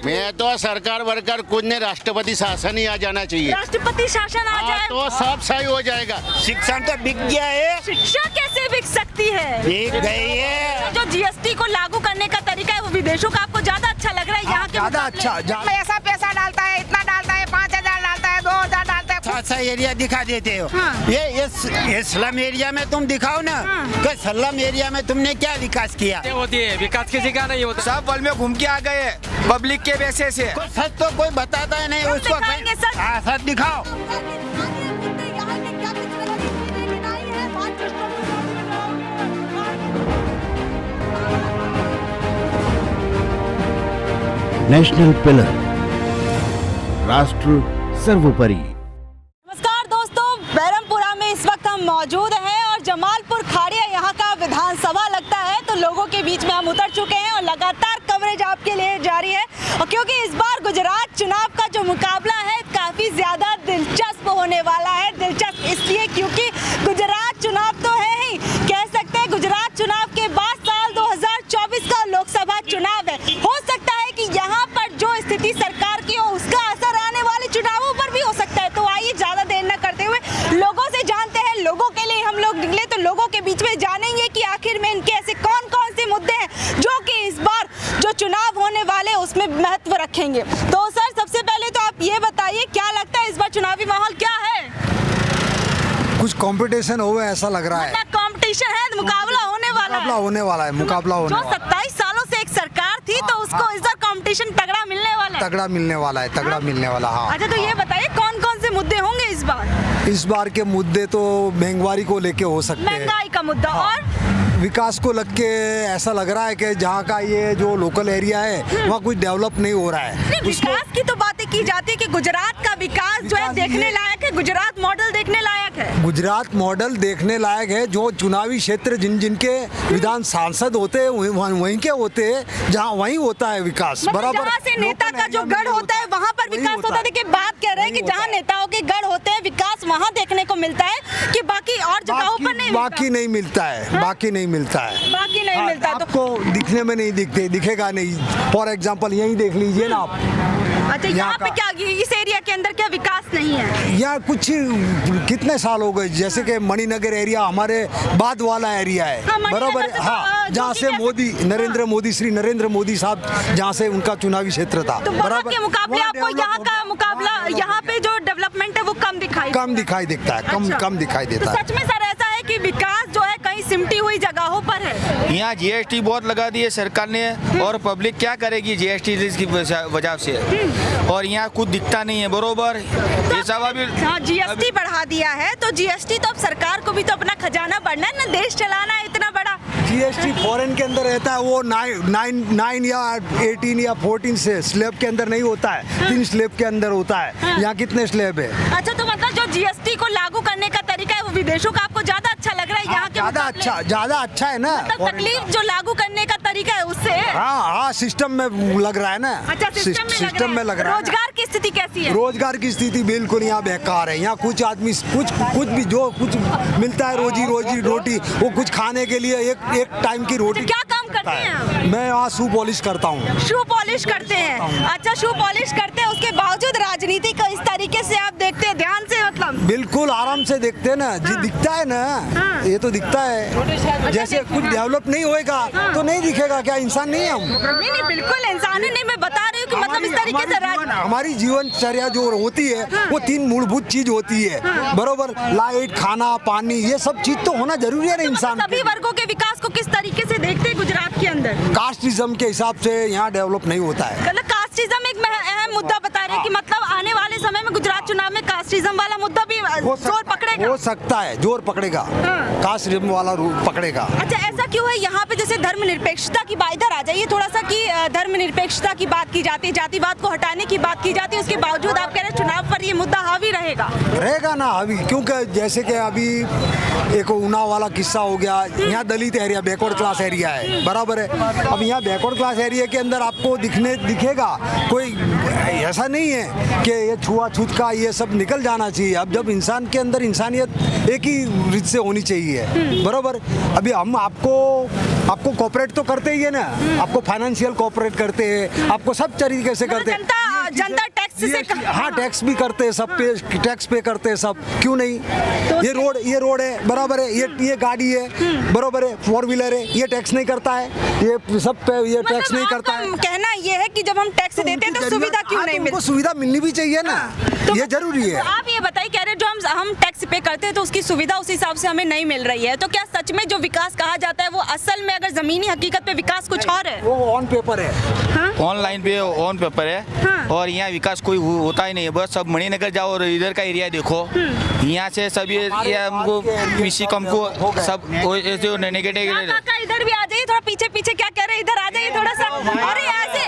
मैं तो सरकार वर्कर कुछ नहीं, राष्ट्रपति शासन ही आ जाना चाहिए। राष्ट्रपति शासन आ जाए तो सब सही हो जाएगा। शिक्षा तो बिक गया है। शिक्षा कैसे बिक सकती है? बिक गई है। जो जीएसटी को लागू करने का तरीका है वो विदेशों का आपको ज्यादा अच्छा लग रहा है यहाँ के ज्यादा मुकाबले? अच्छा। ऐसा पैसा डालता है, इतना डालता है, 5,000 डालता है, 2,000 डालता है। अच्छा एरिया दिखा देते हो। हाँ। ये स्लम एरिया में तुम दिखाओ ना कि स्लम एरिया में तुमने क्या विकास किया। होती है विकास किसी का नहीं होता। सब वर्ल्ड में घूम के आ गए पब्लिक के वैसे से। कोई सच तो कोई बताता है नहीं हम उसको। दिखाएंगे सच। हाँ, सच दिखाओ। नेशनल पिलर, राष्ट्र सर्वोपरि। नमस्कार दोस्तों, बैरमपुरा में इस वक्त हम मौजूद हैं और जमालपुर खाड़िया यहाँ का विधानसभा लगता है, तो लोगों के बीच में हम उतर चुके हैं और लगातार कवरेज आपके लिए जारी है। और क्योंकि इस बार गुजरात चुनाव का जो मुकाबला है काफी ज्यादा दिलचस्प होने वाला है। दिलचस्प इसलिए क्योंकि गुजरात चुनाव तो है ही, कह सकते हैं गुजरात चुनाव के बाद साल 2024 का लोकसभा चुनाव है। हो सकता है कि यहाँ पर जो स्थिति सरकार की हो उसका असर आने वाले चुनावों पर भी हो सकता है। तो आइए ज्यादा देर न करते हुए लोगों से जानते हैं, लोगों के लिए हम लोग निकले तो लोगों के बीच में जानेंगे कि आखिर में इनके ऐसे कौन कौन से मुद्दे हैं जो कि इस बार जो चुनाव होने वाले उसमें महत्व रखेंगे। तो सर सबसे पहले तो आप ये बताइए, क्या लगता है इस बार चुनावी माहौल क्या है? कुछ कंपटीशन हो ऐसा लग रहा है। कंपटीशन है, मुकाबला होने वाला मुकाबला है। होने वाला है, मुकाबला होने जो वाला है। 27 सालों से एक सरकार थी तो उसको इस बार कंपटीशन तगड़ा मिलने वाला है। तगड़ा मिलने वाला है, तगड़ा मिलने वाला। हाँ। अच्छा, तो ये बताइए कौन कौन से मुद्दे होंगे इस बार? इस बार के मुद्दे तो महंगाई को लेके हो सकते हैं, महंगाई का मुद्दा और विकास को लग के ऐसा लग रहा है कि जहाँ का ये जो लोकल एरिया है वहाँ कुछ डेवलप नहीं हो रहा है। नहीं, विकास की तो बातें की जाती है कि गुजरात का विकास जो है विकास देखने ये- लायक है, गुजरात मॉडल देखने लायक है। गुजरात मॉडल देखने लायक है। जो चुनावी क्षेत्र जिन जिनके विधान सांसद होते हैं वहीं के होते हैं, जहाँ वहीं होता है विकास। मतलब बराबर जहाँ से नेता लोकल का जो एरिया में गढ़ नहीं होता है वहाँ पर वहीं विकास होता होता है। है। देखिए बात कह रहे हैं कि वहीं जहाँ होता है। नेताओं के गढ़ होते हैं विकास वहाँ देखने को मिलता है कि बाकी और जगहों पर नहीं बाकी नहीं मिलता है, बाकी नहीं मिलता है। बाकी नहीं मिलता। तो आपको दिखने में नहीं दिखेगा नहीं। फॉर एग्जाम्पल यही देख लीजिए ना आप। अच्छा, यहाँ पे का- क्या इस एरिया के अंदर क्या विकास नहीं है? यहाँ कुछ कितने साल हो गए, जैसे कि मणिनगर एरिया हमारे बाद वाला एरिया है। हाँ, मणिनगर बराबर से है। तो, हाँ, जो जहाँ कि से कैसे- मोदी श्री नरेंद्र मोदी साहब जहाँ से उनका चुनावी क्षेत्र था। तो वहाँ के मुकाबले वहाँ आपको डेवलप यहाँ हो का गया। मुकाबला, वहाँ डेवलप यहाँ हो पे जो डेवलपमेंट है वो कम दिखाई कम दिखाई देता है, अच्छा। कम दिखाई तो देता है। सच में सर ऐसा है कि विकास जो है कहीं सिमटी हुई जगहों पर है? यहाँ जीएसटी बहुत लगा दी है सरकार ने, और पब्लिक क्या करेगी जीएसटी की वजह से, और यहाँ कुछ दिखता नहीं है बरोबर। ये सब अभी हाँ, जीएसटी बढ़ा दिया है तो जीएसटी तो अब सरकार को भी तो अपना खजाना बढ़ना है ना, देश चलाना है इतना बड़ा। जीएसटी फॉरेन के अंदर रहता है, वो 9 या 18 या 14 से स्लैब के अंदर नहीं होता है, 3 स्लैब के अंदर होता है। यहाँ कितने स्लैब है? अच्छा, तो मतलब जो जीएसटी को लागू करने का तरीका है वो विदेशों का आपको ज्यादा अच्छा लग रहा है यहाँ के ज्यादा मुकाबले? ज्यादा अच्छा है ना। मतलब तकलीफ जो लागू करने का तरीका है उससे है? हाँ, सिस्टम में लग रहा है ना। अच्छा, सिस्टम में लग रहा है। रोजगार की स्थिति कैसी है? रोजगार की स्थिति बिल्कुल यहाँ बेकार है। यहाँ कुछ आदमी कुछ भी जो कुछ मिलता है रोजी रोटी, वो कुछ खाने के लिए एक टाइम की रोटी। क्या काम करते हैं आप? मैं यहाँ शू पॉलिश करता हूँ। शू पॉलिश करते हैं? अच्छा, शू पॉलिश करते हैं, उसके बावजूद राजनीति को इस तरीके से आप देखते हैं ध्यान से? मतलब बिल्कुल आराम से देखते हैं ना जी। दिखता है ना, ये तो दिखता है। जैसे कुछ डेवलप नहीं होएगा तो नहीं दिखेगा। क्या इंसान नहीं है हम? नहीं, बिल्कुल इंसान ही नहीं, मैं बता रही हूँ कि मतलब इस तरीके से हमारी जीवनचर्या जो होती है वो 3 मूलभूत चीज होती है। बरोबर, लाइट, खाना, पानी, ये सब चीज तो होना जरूरी है ना इंसान। सभी वर्गों के विकास को किस तरीके से देखते हैं गुजरात के अंदर? कास्टिज्म के हिसाब से यहाँ डेवलप नहीं होता है। मतलब कास्टिज्म एक अहम मुद्दा बता रहे हैं कि मतलब आने वाले समय में गुजरात चुनाव में कास्टिज्म वाला मुद्दा भी जोर पकड़ेगा? हो सकता है, जोर पकड़ेगा। कास्टिज्म वाला रूप पकड़ेगा। अच्छा, ऐसा क्यों है यहाँ पे जैसे धर्मनिरपेक्षता की बात, इधर आ जाइए थोड़ा सा, कि धर्मनिरपेक्षता की बात की जाती है, जातिवाद को हटाने की बात की जाती है, उसके बावजूद आप कह रहे हैं चुनाव पर ये मुद्दा हावी रहेगा ना अभी, क्योंकि जैसे कि अभी एक उन्नाव वाला किस्सा हो गया। यहाँ दलित एरिया, बैकवर्ड क्लास एरिया है, बराबर है। अब यहाँ बैकवर्ड क्लास एरिया के अंदर आपको दिखेगा कोई ऐसा नहीं है कि ये छुआछूत का ये सब निकल जाना चाहिए। अब जब इंसान के अंदर इंसानियत एक ही रीत से होनी चाहिए, बराबर। अभी हम आपको आपको कोऑपरेट तो करते ही है ना, आपको फाइनेंशियल कोऑपरेट करते हैं, आपको सब तरीके से करते हैं। जनता टैक्स से हाँ, टैक्स भी करते हैं, सब पे टैक्स पे करते हैं सब, क्यों नहीं? ये रोड है बराबर है, ये गाड़ी है बराबर है, 4 व्हीलर है, ये टैक्स नहीं करता है, ये सब पे ये टैक्स नहीं करता है। कहना ये है कि जब हम टैक्स देते हैं तो सुविधा क्यों नहीं मिलती? सुविधा मिलनी भी चाहिए ना, ये जरूरी है। आप ये बताइए, कह रहे जो हम टैक्स पे करते हैं तो उसकी सुविधा उस हिसाब से हमें नहीं मिल रही है, तो क्या सच में जो विकास कहा जाता है वो असल में अगर जमीनी हकीकत पे विकास कुछ और है? वो ऑन पेपर है, ऑनलाइन पे ऑन पेपर है और यहाँ विकास कोई होता ही नहीं है। बस सब मणिनगर जाओ और इधर का एरिया देखो, यहाँ से सब ये हमको पीसी को सब जो नेगेटिव। काका इधर भी आ जाइए, थोड़ा पीछे पीछे क्या कह रहे हैं, इधर आ जाइए थोड़ा सा। अरे ऐसे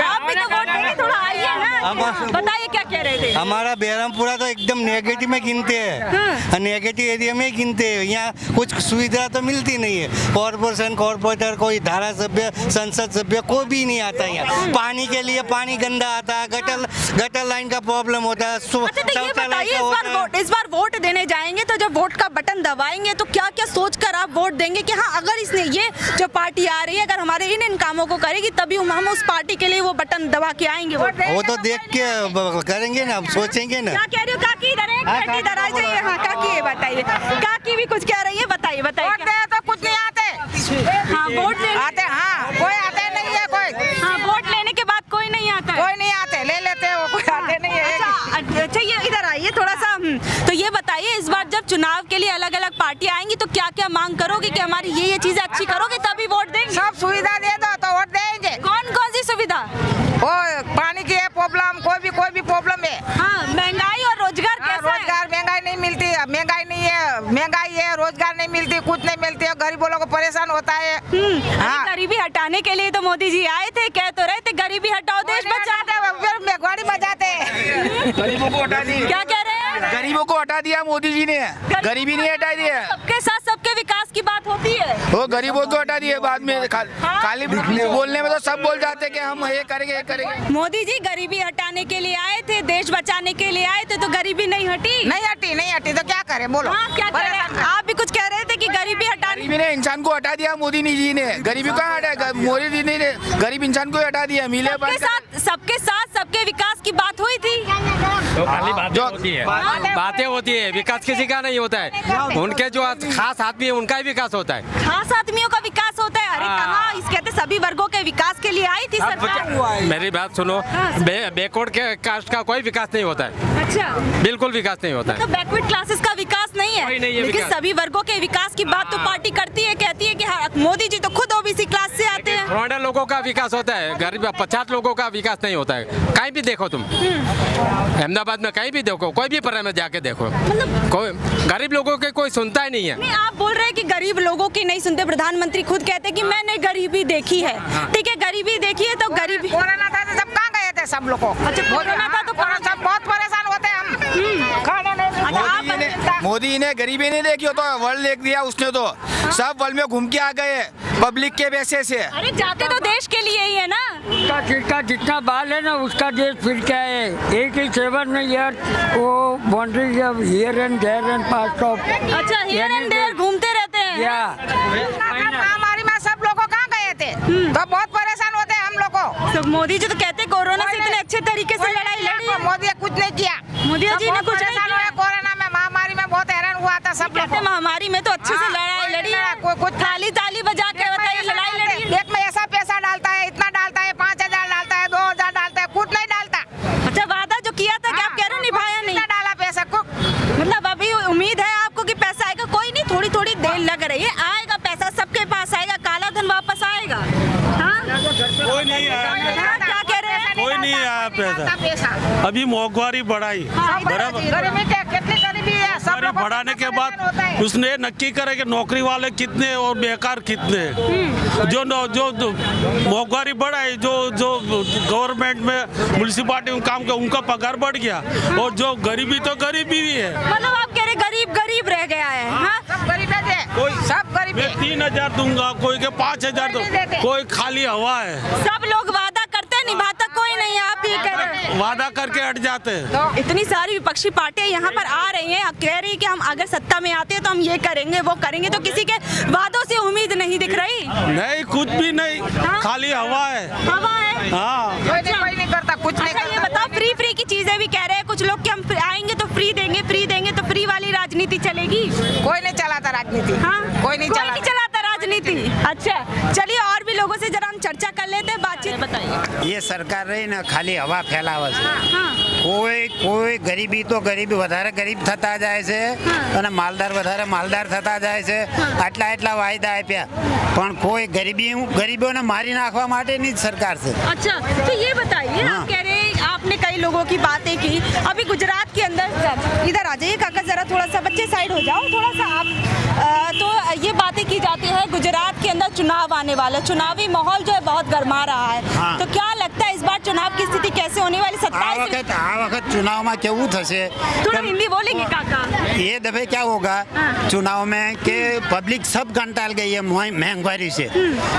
आप भी तो वोट देंगे, थोड़ा आइए ना, बताइए क्या कह रहे थे। हमारा बेरमपुरा तो एकदम नेगेटिव में गिनते हैं, नेगेटिव एरिया में गिनते हैं। यहाँ कुछ सुविधा तो मिलती नहीं है, कॉर्पोरेशन कॉर्पोरेटर कोई धारा सभ्य संसद सभ्य कोई भी नहीं आता यहाँ। पानी के लिए पानी गंदा आता है, गटर लाइन का प्रॉब्लम होता है। अच्छा तो ये बताइए, इस बार वोट देने जाएंगे तो जब वोट का बटन दबाएंगे तो क्या क्या सोचकर आप वोट देंगे कि हाँ अगर इसने ये जो पार्टी आ रही है अगर हमारे इन कामों को करेगी तभी हम उस पार्टी के लिए वो बटन दबा के आएंगे? वो तो देख के करेंगे ना, सोचेंगे ना। क्या कह रहे हो काकी? इधर आ जाइए। हाँ काकी ये बताइए, काकी भी कुछ कह रही है, बताइए। वोट दे तो कुछ नहीं आते। हाँ वोट आते, हाँ कोई आते नहीं है कोई। हाँ वोट लेने के बाद कोई नहीं आता है? कोई नहीं आते, ले लेते हैं वो, कोई आते नहीं है। अच्छा ये इधर आइए थोड़ा सा। तो ये बताइए, इस बार जब चुनाव के लिए अलग अलग पार्टी आएंगी तो क्या क्या मांग करोगे कि हमारी ये चीजें अच्छी करोगे तभी वोट देंगे? सब सुविधा दे दो तो वोट देंगे। कौन कौन सी सुविधा? वो पानी की है प्रॉब्लम, कोई भी प्रॉब्लम है। हाँ महंगाई और रोजगार कैसा है? रोजगार महंगाई नहीं मिलती, महंगाई नहीं है, महंगाई है, रोजगार नहीं मिलती, कुछ नहीं मिलती है, गरीबों लोगों को परेशान होता है। हाँ गरीबी हटाने के लिए तो मोदी जी आए थे, कह तो रहे थे गरीबी हटाओ देश बचाओ। गाड़ी बजाते गरीबों को हटा दी। क्या कह रहे हैं? गरीबों को हटा दिया मोदी जी ने, गरीबी नहीं हटा दी है। सबके साथ सबके विकास की बात होती है, वो गरीबों को हटा दिए बाद में। खाली बोलने में तो सब बोल जाते कि हम ये करेंगे। मोदी जी गरीबी हटाने के लिए आए थे, देश बचाने के लिए आए थे, तो गरीबी नहीं हटी? नहीं हटी तो क्या करे बोलो। हाँ क्या कह रहे हैं? आप भी कुछ कह रहे थे कि गरीबी हटाने। गरीबी ने इंसान को हटा दिया मोदी जी ने, गरीबी कहाँ हटाया? मोदी जी ने गरीब इंसान को हटा दिया। मिले सबके साथ सबके विकास की बात हुई थी। तो खाली बातें होती है, विकास किसी का नहीं होता है। उनके जो खास आदमी है उनका ही विकास होता है। खास आदमियों का विकास होता है? अरे कहाँ, इस कहते सभी वर्गों के विकास के लिए आई थी सरकार। मेरी बात सुनो, बैकवर्ड के कास्ट का कोई विकास नहीं होता है। अच्छा, बिल्कुल विकास नहीं होता है। तो बैकवर्ड क्लासेस का विकास नहीं है, कोई नहीं है लेकिन विकास। सभी वर्गों के विकास की बात तो पार्टी करती है, कहती है कि हाँ, मोदी जी तो खुद ओबीसी क्लास से आते हैं। करोड़ों लोगों का विकास होता है, गरीब 50 लोगों का विकास नहीं होता है। कहीं भी देखो तुम, अहमदाबाद में कहीं भी देखो, कोई भी पर्याय में जाके देखो, कोई गरीब लोगों के कोई सुनता ही नहीं है। नहीं, आप बोल रहे हैं कि गरीब लोगों की नहीं सुनते, प्रधानमंत्री खुद कहते हैं कि मैंने गरीबी देखी है। ठीक है, गरीबी देखी है तो गरीबी। कोरोना था तो सब कहाँ गए थे सब लोग को? अच्छा कोरोना था तो सब बहुत परेशान होते हैं हम, खाना नहीं। मोदी ने गरीबी नहीं देखी हो तो वर्ल्ड देख दिया उसने तो। सब वर्ल्ड में घूम के आ गए पब्लिक के पैसे से। अरे जाते तो देश के लिए ही है ना। उसका जितना बाल है ना उसका देश फिर क्या है, 87 में यार वो बाउंड्री जब here and there and pass off. अच्छा, हियर एंड देयर घूमते रहते हैं। महामारी में सब लोग कहाँ गए थे तो बहुत परेशान होते हैं हम लोग को। तो मोदी जी तो कहते कोरोना से इतने अच्छे तरीके से लड़ाई लड़ी। मोदी कुछ नहीं किया, मोदी जी ने कुछ नहीं किया। कोरोना में महामारी में बहुत हैरान हुआ था सब लोग। महामारी में तो अच्छे से लड़ाई लड़ी है, कुछ ताली ताली बजा के बताइए लड़ाई लड़ी। एक में ऐसा पैसा डालता है, इतना डालता है, 5000 डालता है, 2000 डालता है, कुछ नहीं डालता। अच्छा, वादा जो किया था कि आप कह रहे हो निभाया नहीं, डाला पैसा को। मतलब अभी उम्मीद है आपको कि पैसा आएगा? कोई नहीं, थोड़ी थोड़ी देर लग रही है, आएगा पैसा, सबके पास आएगा, काला धन वापस आएगा। कोई नहीं आया, क्या कह रहे हैं? कोई नहीं आया पैसा। अभी महंगाई बढ़ाई बराबर, महंगाई बढ़ाने के बाद उसने नक्की करे कि नौकरी वाले कितने और बेकार कितने। जो महंगाई बढ़ाई, जो गवर्नमेंट में म्यूनिसिपालिटी में काम कर उनका पगार बढ़ गया, और जो गरीबी तो गरीबी ही है। मतलब आप कह रहे गरीब गरीब रह गया है? हाँ? सब गरीब है, कोई सब गरीब। मैं 3000 दूंगा, कोई के 5000 दूंगा, कोई खाली हवा है। सब लोग वादा करते हैं, निभाता कोई नहीं है। आप ये कह रहे हैं वादा वादा करके हट जाते हैं। तो इतनी सारी विपक्षी पार्टियां यहाँ पर आ रही हैं, कह रही है कि हम अगर सत्ता में आते हैं तो हम ये करेंगे वो करेंगे, तो किसी के वादों से उम्मीद नहीं दिख रही। नहीं, कुछ भी नहीं, खाली हवा है। हवा है, हाँ, कोई नहीं करता, कुछ नहीं अच्छा ये करता। बताओ, फ्री की चीजें भी कह रहे हैं कुछ लोग कि हम आएंगे तो फ्री देंगे तो फ्री वाली राजनीति चलेगी? कोई नहीं चलाता राजनीति। हाँ, कोई नहीं चलाता राजनीति। अच्छा चलिए और भी लोगों से जरा हम चर्चा कर लेते हैं, बातचीत बताइए। ये सरकार रही ना खाली हवा फैलावा છે। हाँ, કોઈ ગરીબી તો ગરીબ વધારે ગરીબ થતા જાય છે અને માલદાર વધારે માલદાર થતા જાય છે। આટલા વાયદા આપ્યા પણ કોઈ ગરીબોને મારી નાખવા માટેની જ સરકાર છે। अच्छा तो ये बताइए, आप कह रहे हैं आपने कई लोगों की बातें की, अभी गुजरात के अंदर, इधर आ जाइए काका जरा, थोड़ा सा बच्चे साइड हो जाओ थोड़ा सा आप। तो ये बातें की जाती है गुजरात के अंदर चुनाव आने वाला, चुनावी माहौल जो है बहुत गर्मा रहा है। हाँ। तो क्या लगता है इस बार चुनाव की स्थिति कैसे होने वाली? આ વખત चुनाव में केवू થશે? थोड़ा हिंदी बोलेंगे काका। ये दफे क्या होगा चुनाव में कि पब्लिक सब कंटाल गई है महंगाई से।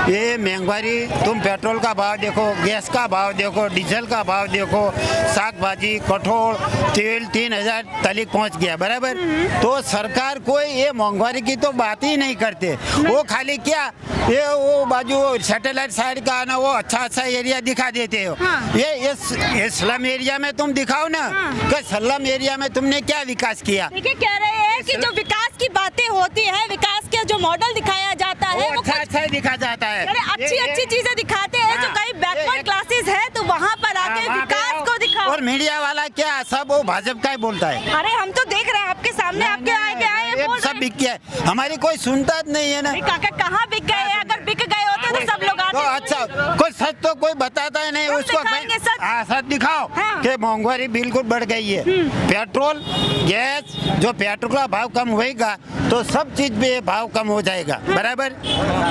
ये महंगाई, तुम पेट्रोल का भाव देखो, गैस का भाव देखो, डीजल का भाव देखो, साग भाजी कठोल तेल 3000 तलिक पहुंच गया, बराबर। तो सरकार कोई ये महंगाई की तो बात ही नहीं करते। वो खाली क्या ये वो बाजू सैटेलाइट साइड का ना वो अच्छा एरिया दिखा देते हो। ये स्लम एरिया में तुम दिखाओ ना कि स्लम एरिया में तुमने क्या विकास किया। देखिए कह रहे हैं कि जो विकास की बातें होती है, विकास का जो मॉडल दिखाया जाता है वो अच्छा ही दिखा जाता है। अच्छी चीजें दिखाते हैं। जो कहीं बैकवर्ड क्लासेस है तो वहाँ पर आके विकास को दिखाओ। और मीडिया वाला क्या सब वो भाजपा का ही बोलता है। अरे हम तो देख रहे हैं आपके सामने, आपके आए बोल सब बिक गया है, हमारी कोई सुनता नहीं है ना। काका कहाँ बिक गए? अगर बिक गए होते तो सब लोग आते। तो अच्छा कोई सच तो कोई बताता ही नहीं उसको। सच दिखाओ कि महंगाई बिल्कुल बढ़ गई है। पेट्रोल गैस, जो पेट्रोल का भाव कम होएगा तो सब चीज पे भाव कम हो जाएगा, बराबर।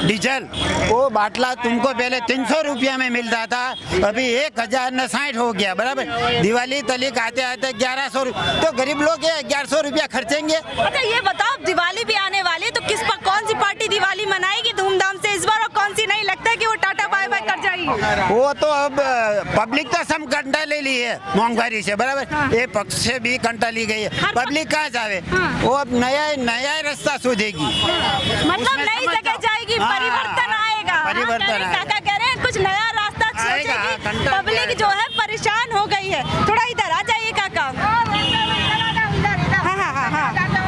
डीजल वो बाटला तुमको पहले 300 रुपया में मिलता था, अभी 1060 हो गया, बराबर। दिवाली तलिक आते 1100, तो गरीब लोग 1100 रुपया खर्चेंगे। अच्छा ये बताओ, दिवाली भी आने वाली है तो कौन सी पार्टी दिवाली मनाएगी धूमधाम से इस बार और कौन सी नहीं? लगता है कि वो टाटा बाय बाय कर जाएगी। वो तो अब पब्लिक तो सब कंटा ले ली है महंगाई से, बराबर। ये पक्ष से भी कंटा ली गई है, पब्लिक कहाँ जावे? वो अब नया रास्ता सोचेगी, मतलब नई जगह जाएगी, परिवर्तन आएगा। परिवर्तन काका कह रहे हैं कुछ नया रास्ता सोचेगी, पब्लिक जो है परेशान हो गई है। थोड़ा इधर आ जाइए काका। हाँ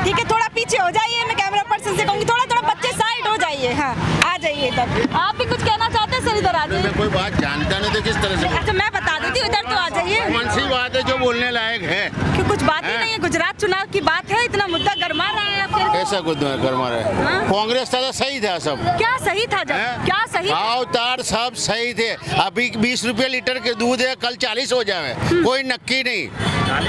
ठीक है, थोड़ा पीछे हो जाइए, मैं कैमरा पर्सन से कहूँगी थोड़ा बच्चे साइड हो जाइए। हाँ आ जाइए इधर। आप भी कुछ कहना चाहते हैं? सर इधर आ जाइए। कोई बात जानता नहीं तो किस तरह से? अच्छा मैं बता देती हूँ, इधर तो आ जाइए। कौन सी बात है जो बोलने लायक है? कि कुछ बात ही नहीं है, गुजरात चुनाव की बात है, इतना मुद्दा गरमा रहा है आपके। कैसा कुछ गरमा रहा है? कांग्रेस था तो सही था सब। क्या सही था? क्या सही? भाव तार सब सही थे। अभी 20 रुपये लीटर के दूध है, कल 40 हो जाए, कोई नक्की नहीं।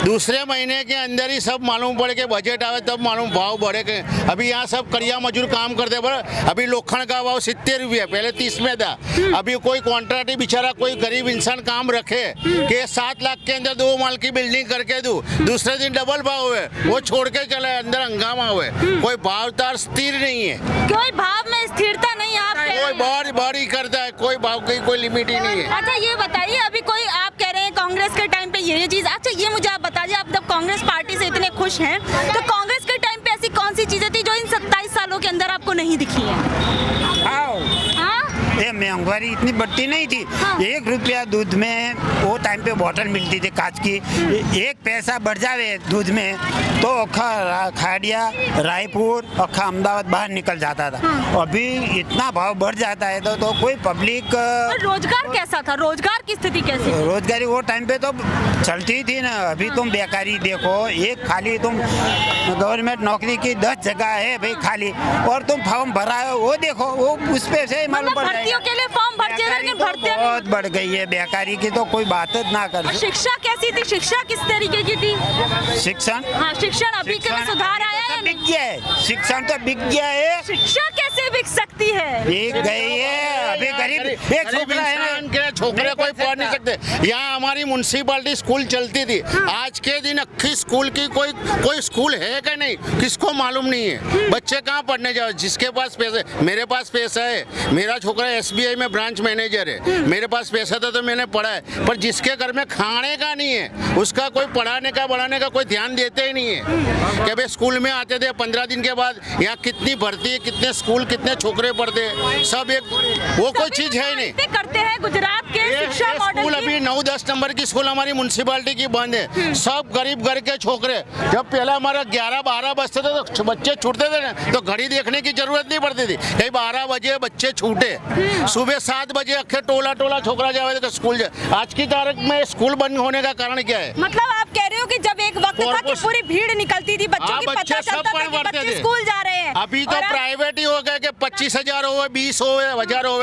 दूसरे महीने के अंदर ही सब मालूम पड़े के बजट आवे तब मालूम भाव बढ़े के। अभी यहाँ सब करिया मजदूर काम करते हैं, अभी लोखंड का भाव 70 रुपये, पहले 30 में था। अभी कोई कॉन्ट्रैक्टर बेचारा कोई गरीब इंसान काम रखे कि 7 लाख के अंदर 2 माल की बिल्डिंग करके दूं, दूसरे दिन डबल भाव है, वो छोड़ के चले, अंदर हंगामा हुए। कोई भाव तार स्थिर नहीं है, कोई भाव में स्थिरता नहीं है। आप कोई बारी करता है, कोई भाव की कोई लिमिट ही नहीं है। अच्छा ये बताइए, अभी कोई आप कह रहे हैं कांग्रेस के टाइम पे ये चीज, अच्छा ये मुझे आप बताइए, आप जब कांग्रेस पार्टी से इतने खुश हैं तो कांग्रेस के टाइम पे ऐसी कौन सी चीजें थी जो इन 27 सालों के अंदर आपको नहीं दिखी है? ये महंगाई इतनी बढ़ती नहीं थी। 1 रुपया दूध में वो टाइम पे बोतल मिलती थी कांच की, 1 पैसा बढ़ जावे दूध में तो अखा खाड़िया रायपुर अखा अहमदाबाद बाहर निकल जाता था। अभी इतना भाव बढ़ जाता है तो कोई पब्लिक। रोजगार कैसा था? रोजगार की स्थिति कैसी? रोजगारी वो टाइम पे तो चलती थी ना। अभी तुम बेकारी देखो, एक खाली तुम गवर्नमेंट नौकरी की 10 जगह है भाई खाली, और तुम फॉर्म भरा है वो देखो, वो उस पे से मालूम पड़ जाएगा। के लिए फॉर्म भरते बहुत बढ़ गई है बेकारी की, तो कोई बात ना कर। शिक्षा कैसी थी? शिक्षा किस तरीके की थी? शिक्षण? हाँ शिक्षण अभी के में सुधार आया है नहीं? बिक गया है, शिक्षण तो बिक गया है। शिक्षा कैसे बिक सकती है? बिक गई है। अभी गरीब एक छोकरा है इंसान के छोकरे कोई पढ़ नहीं सकते। यहाँ हमारी म्युनिसिपैलिटी स्कूल चलती थी, आज के दिन अक्खी स्कूल की कोई स्कूल है कि नहीं किसको मालूम नहीं है। बच्चे कहाँ पढ़ने जाओ? जिसके पास पैसे, मेरे पास पैसा है, मेरा छोकरा SBI में ब्रांच मैनेजर है, मेरे पास पैसा था तो मैंने पढ़ा है, पर जिसके घर में खाने का नहीं है उसका कोई पढ़ाने का बढ़ाने का कोई ध्यान देते ही नहीं है। कि भाई स्कूल में आते थे 15 दिन के बाद यहाँ कितनी भर्ती है, कितने स्कूल कितने छोकरे पढ़ते हैं, सब एक वो कोई चीज है ही नहीं। करते हैं गुजरात के शिक्षा मॉडल स्कूल अभी 9-10 नंबर की स्कूल हमारी म्युनिसिपैलिटी की बंद है। सब गरीब घर के छोकरे, जब पहले हमारा 11-12 बजते थे तो बच्चे छूटते थे ना, तो घड़ी देखने की जरूरत नहीं पड़ती थी। कहीं 12 बजे बच्चे छूटे, सुबह 7 बजे अखे टोला छोकरा जावे तो स्कूल जाए। आज की तारीख में स्कूल बंद होने का कारण क्या है? मतलब आप कह रहे हो कि जब एक वक्त था कि पूरी भीड़ निकलती थी, बच्चों की पता चलता था कि बच्चे स्कूल जा रहे हैं। अभी तो प्राइवेट ही हो गए कि 25,000 हो, 20 हो, 1000 हो,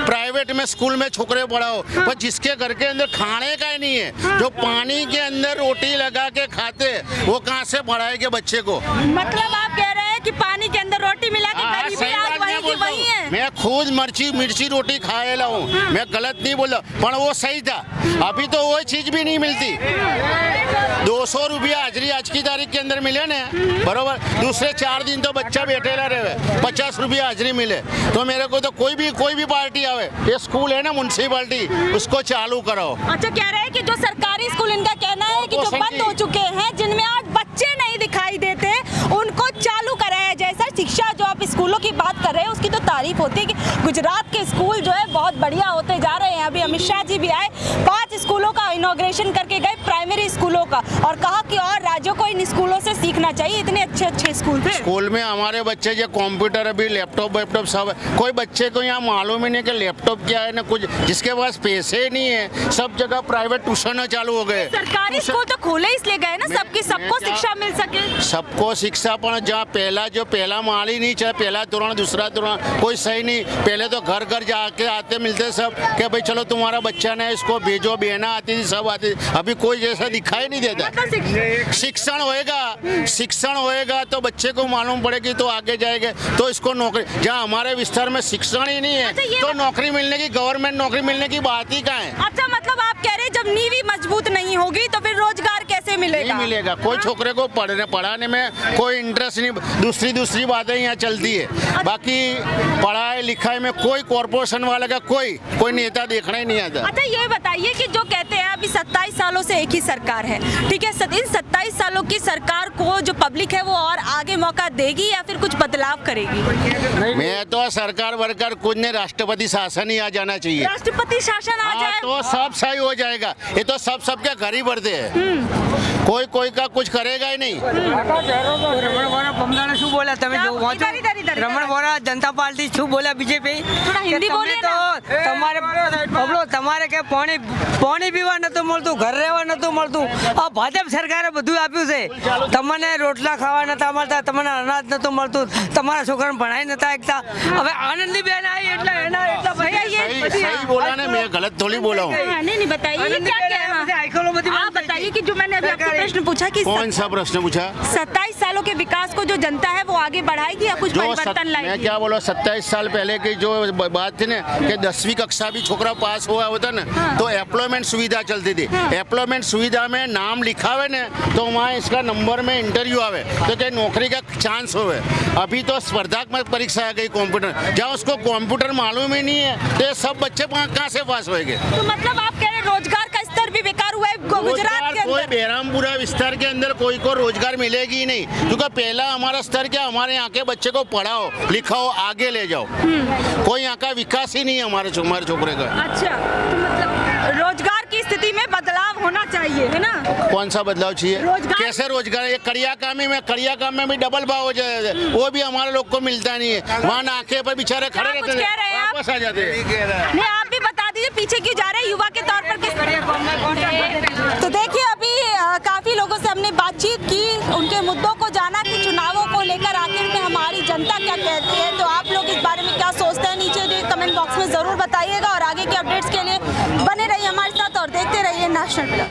प्राइवेट में स्कूल में छोकरे पढ़ाओ, पर जिसके घर के अंदर खाने का ही नहीं है, जो पानी के अंदर रोटी लगा के खाते, वो कहाँ से पढ़ाएंगे बच्चे को? मतलब आप कह रहे हैं कि पानी के अंदर रोटी मिला के गरीबी आज वही की वही है। मैं खुद मिर्ची रोटी खाएला हूँ, मैं गलत नहीं बोल रहा, पर वो सही था। अभी तो वो चीज भी नहीं मिलती। 200 रुपया हाजरी आज की तारीख के अंदर मिले ना, बरोबर, दूसरे 4 दिन तो बच्चा बैठेला रहे, 50 रुपया हाजरी मिले। तो मेरे को तो कोई भी पार्टी आवे, ये स्कूल है ना म्युनिसिपैलिटी, उसको चालू कराओ। अच्छा, कह रहे हैं कि जो सरकारी स्कूल, इनका कहना है कि जो बंद हो चुके हैं, जिनमें आज बच्चे नहीं दिखाई देते, उनको चालू कराया जाए। सर, शिक्षा जो आप स्कूलों की बात कर रहे हैं उसकी तो तारीफ होती है कि गुजरात के स्कूल जो है बहुत बढ़िया होते जा रहे हैं। अभी अमित शाह जी भी आए, 5 स्कूलों का इनॉग्रेशन करके गए, प्राइमरी स्कूलों का, और कहा कि और राज्यों को इन स्कूलों से सीखना चाहिए, इतने अच्छे स्कूल थे। स्कूल में हमारे बच्चे जो कंप्यूटर, अभी लैपटॉप सब, कोई बच्चे को यहाँ मालूम ही नहीं कि लैपटॉप क्या है ना कुछ। जिसके पास पैसे नहीं है, सब जगह प्राइवेट ट्यूशन चालू हो गए। सरकारी स्कूल तो खोले इसलिए गए ना, सबको शिक्षा मिल सके। सबको शिक्षा, पर जहाँ पहला माल ही नहीं चाहे, पहला दौरान दूसरा दौरान कोई सही नहीं। पहले तो घर जाके आते मिलते सब कि भाई चलो तुम्हारा बच्चा ने इसको भेजो, बहना आती थी, सब आती थी। अभी कोई जैसा दिखाई नहीं देता। शिक्षण होएगा तो बच्चे को मालूम पड़ेगी तो आगे जाएगा, तो इसको नौकरी। जहाँ हमारे विस्तार में शिक्षण ही नहीं है, तो नौकरी मिलने की, गवर्नमेंट नौकरी मिलने की बात ही कहाँ है? अच्छा, मतलब आप कह रहे हैं जब नींव ही मजबूत नहीं होगी तो फिर रोजगार कैसे मिलेगा? नहीं मिलेगा। कोई छोकरे को पढ़ाने में कोई इंटरेस्ट नहीं। दूसरी बातें यहाँ चलती है, बाकी पढ़ाई लिखाई में कोई कॉर्पोरेशन वाले का कोई नेता देखना ही नहीं आता। अच्छा, ये बताइए कि जो कहते हैं अभी 27 सालों से एक ही सरकार है, ठीक है, इन 27 सालों की सरकार को जो पब्लिक है वो और आगे मौका देगी या फिर कुछ बदलाव करेगी? मैं तो सरकार वर्कर कुछ नहीं, राष्ट्रपति शासन ही आ जाना चाहिए। राष्ट्रपति शासन आ जाए तो सब सही हो जाएगा। ये तो सबके घर ही बढ़ते हैं, कोई का कुछ करेगा ही नहीं। रमण वोरा जनता पार्टी शू बोला बीजेपी, हिंदी बोले તમારે કે પાણી પીવા નતું મળતું, ઘર રહેવા નતું મળતું, આ ભાજપ સરકારે બધું આપ્યું છે। તમને રોટલા ખાવા નતા મળતા, તમને અનાજ નતું મળતું, તમારા છોકરાને ભણાઈ નતા શકતા। હવે આનંદીબેન આવી એટલે એના એટલા ભૈયા सही बोला ना, मैं गलत थोड़ी बोला हूँ। नहीं बताइए क्या आप बताइए कि जो मैंने अभी आपसे प्रश्न पूछा कि कौन सा प्रश्न पूछा? 27 सालों के विकास को जो जनता है वो आगे बढ़ाएगी या कुछ परिवर्तन लाएगी? मैं क्या बोला, 27 साल पहले की जो बात थी ना कि 10वीं कक्षा भी छोकरा पास हुआ होता ना, तो एम्प्लॉयमेंट सुविधा चलती थी। एम्प्लॉयमेंट सुविधा में नाम लिखावे ना तो वहाँ इसका नंबर में इंटरव्यू आवे तो क्या नौकरी का चांस होवे। अभी तो स्पर्धात्मक परीक्षा आ गई कंप्यूटर, जहाँ उसको कंप्यूटर मालूम ही नहीं है तो सब बच्चे कहाँ से पास होएंगे? तो मतलब आप कह रहे हैं रोजगार का स्तर भी बेकार हुआ है गुजरात के कोई अंदर? बेरामपुरा विस्तार के अंदर कोई को रोजगार मिलेगी ही नहीं, क्योंकि पहला हमारा स्तर क्या, हमारे यहाँ के बच्चे को पढ़ाओ लिखाओ आगे ले जाओ। कोई यहाँ का विकास ही नहीं है हमारे छोकरे का। अच्छा, तो मतलब रोजगार की स्थिति में बदलाव होना चाहिए, है ना? कौन सा बदलाव चाहिए? रोजगार। कैसे रोजगार? ये कड़िया काम में भी डबल भाव हो जाए, वो भी हमारे लोग को मिलता नहीं है। वहाँ नाके पर बेचारे खड़े रहते हैं, वापस आ जाते हैं। नहीं, आप भी बता दीजिए पीछे क्यों जा रहे हैं युवा के तौर पर? तो देखिए, अभी काफी लोगों से हमने बातचीत की, उनके मुद्दों को जाना कि चुनावों को लेकर आखिर में हमारी जनता क्या कहती है। तो आप लोग इस बारे में क्या सोचते हैं, नीचे कमेंट बॉक्स में जरूर बताइएगा और आगे के अपडेट्स के लिए बने रहिए हमारे साथ और देखते रहिए नेशनल प्लस।